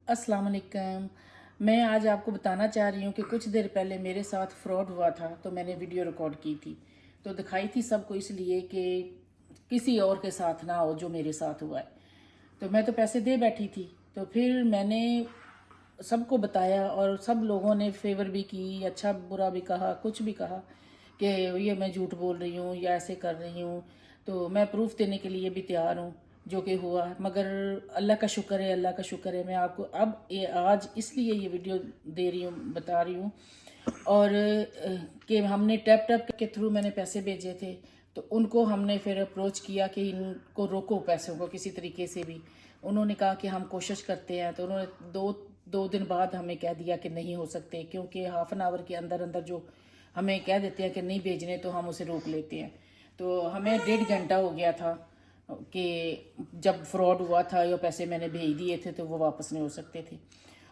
अस्सलाम वालेकुम। मैं आज आपको बताना चाह रही हूँ कि कुछ देर पहले मेरे साथ फ्रॉड हुआ था, तो मैंने वीडियो रिकॉर्ड की थी। तो दिखाई थी सबको इसलिए कि किसी और के साथ ना हो जो मेरे साथ हुआ है। तो मैं तो पैसे दे बैठी थी, तो फिर मैंने सबको बताया और सब लोगों ने फेवर भी की, अच्छा बुरा भी कहा, कुछ भी कहा कि ये मैं झूठ बोल रही हूँ या ऐसे कर रही हूँ। तो मैं प्रूफ देने के लिए भी तैयार हूँ जो कि हुआ। मगर अल्लाह का शुक्र है, अल्लाह का शुक्र है। मैं आपको अब ये आज इसलिए ये वीडियो दे रही हूँ, बता रही हूँ। और कि हमने टैप टैप के थ्रू मैंने पैसे भेजे थे, तो उनको हमने फिर अप्रोच किया कि इनको रोको पैसों को किसी तरीके से भी। उन्होंने कहा कि हम कोशिश करते हैं, तो उन्होंने दो दो दिन बाद हमें कह दिया कि नहीं हो सकते, क्योंकि हाफ एन आवर के अंदर अंदर जो हमें कह देते हैं कि नहीं भेजने, तो हम उसे रोक लेते हैं। तो हमें 1.5 घंटा हो गया था कि जब फ्रॉड हुआ था या पैसे मैंने भेज दिए थे तो वो वापस नहीं हो सकते थे।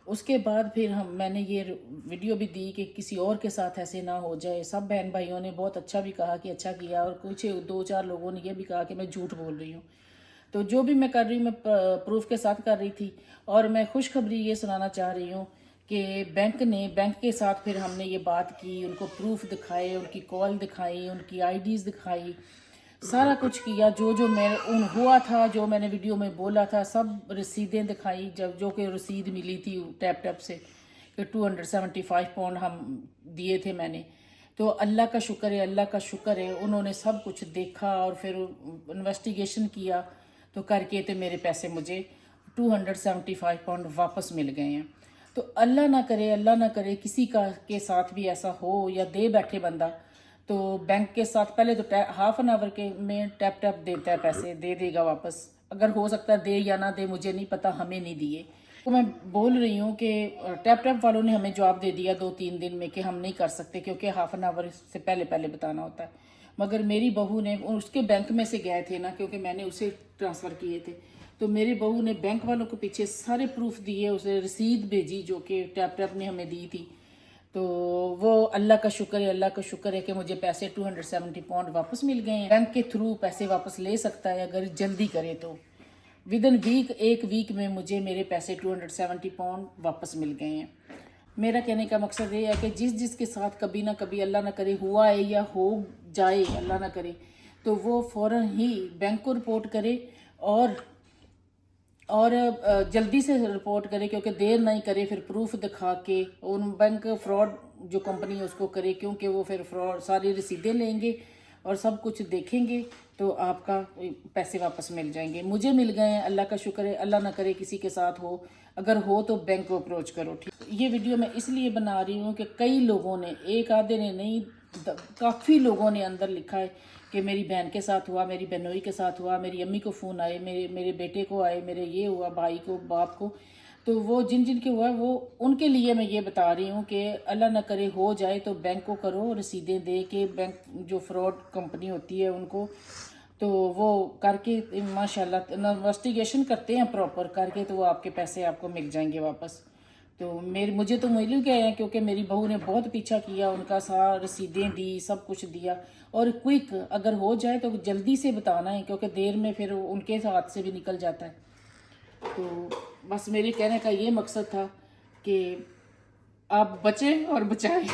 उसके बाद फिर मैंने ये वीडियो भी दी कि किसी और के साथ ऐसे ना हो जाए। सब बहन भाइयों ने बहुत अच्छा भी कहा कि अच्छा किया, और कुछ 2-4 लोगों ने ये भी कहा कि मैं झूठ बोल रही हूँ। तो जो भी मैं कर रही हूँ, मैं प्रूफ के साथ कर रही थी। और मैं खुशखबरी ये सुनाना चाह रही हूँ कि बैंक के साथ फिर हमने ये बात की, उनको प्रूफ दिखाए, उनकी कॉल दिखाई, उनकी आईडीज़ दिखाई, सारा कुछ किया। जो जो मैं उन हुआ था, जो मैंने वीडियो में बोला था, सब रसीदें दिखाई, जब जो कि रसीद मिली थी टैप टैप से कि 275 पाउंड हम दिए थे मैंने। तो अल्लाह का शुक्र है, अल्लाह का शुक्र है, उन्होंने सब कुछ देखा और फिर इन्वेस्टिगेशन किया, तो करके तो मेरे पैसे मुझे 275 पाउंड वापस मिल गए हैं। तो अल्लाह ना करे, अल्लाह ना करे किसी का के साथ भी ऐसा हो, या दे बैठे बंदा तो बैंक के साथ पहले तो हाफ एन आवर के में टैप टैप देता है, पैसे दे देगा वापस। अगर हो सकता है दे या ना दे, मुझे नहीं पता, हमें नहीं दिए। तो मैं बोल रही हूँ कि टैप टैप वालों ने हमें जवाब दे दिया 2-3 दिन में कि हम नहीं कर सकते, क्योंकि हाफ एन आवर से पहले पहले बताना होता है। मगर मेरी बहू ने, उसके बैंक में से गए थे ना, क्योंकि मैंने उसे ट्रांसफ़र किए थे, तो मेरी बहू ने बैंक वालों को पीछे सारे प्रूफ दिए, उसे रसीद भेजी जो कि टैप टैप ने हमें दी थी। तो वो अल्लाह का शुक्र है, अल्लाह का शुक्र है कि मुझे पैसे 270 पाउंड वापस मिल गए हैं। बैंक के थ्रू पैसे वापस ले सकता है अगर जल्दी करे तो। विद इन वीक, एक वीक में मुझे मेरे पैसे 270 पाउंड वापस मिल गए हैं। मेरा कहने का मकसद ये है कि जिसके साथ कभी ना कभी अल्लाह ना करे हुआ है या हो जाए, अल्लाह ना करे, तो वो फ़ौरन ही बैंक को रिपोर्ट करे और जल्दी से रिपोर्ट करे, क्योंकि देर नहीं करे, फिर प्रूफ दिखा के उन बैंक फ्रॉड जो कंपनी है उसको करे, क्योंकि वो फिर फ्रॉड सारी रसीदें लेंगे और सब कुछ देखेंगे, तो आपका पैसे वापस मिल जाएंगे। मुझे मिल गए हैं, अल्लाह का शुक्र है। अल्लाह ना करे किसी के साथ हो, अगर हो तो बैंक को अप्रोच करो। ठीक, ये वीडियो मैं इसलिए बना रही हूँ कि कई लोगों ने, एक आधे ने नहीं, काफ़ी लोगों ने अंदर लिखा है कि मेरी बहन के साथ हुआ, मेरी बहनोई के साथ हुआ, मेरी अम्मी को फ़ोन आए, मेरे मेरे बेटे को आए, मेरे ये हुआ, भाई को, बाप को। तो वो जिन जिन के हुआ वो उनके लिए मैं ये बता रही हूँ कि अल्लाह ना करे हो जाए तो बैंक को करो, रसीदें दे के, बैंक जो फ्रॉड कंपनी होती है उनको, तो वो करके माशाल्लाह इन्वेस्टिगेशन करते हैं प्रॉपर करके, तो वो आपके पैसे आपको मिल जाएंगे वापस। तो मुझे तो मिल गए हैं, क्योंकि मेरी बहू ने बहुत पीछा किया, उनका सारा रसीदें दी, सब कुछ दिया। और क्विक अगर हो जाए तो जल्दी से बताना है, क्योंकि देर में फिर उनके हाथ से भी निकल जाता है। तो बस मेरे कहने का ये मकसद था कि आप बचें और बचाएं।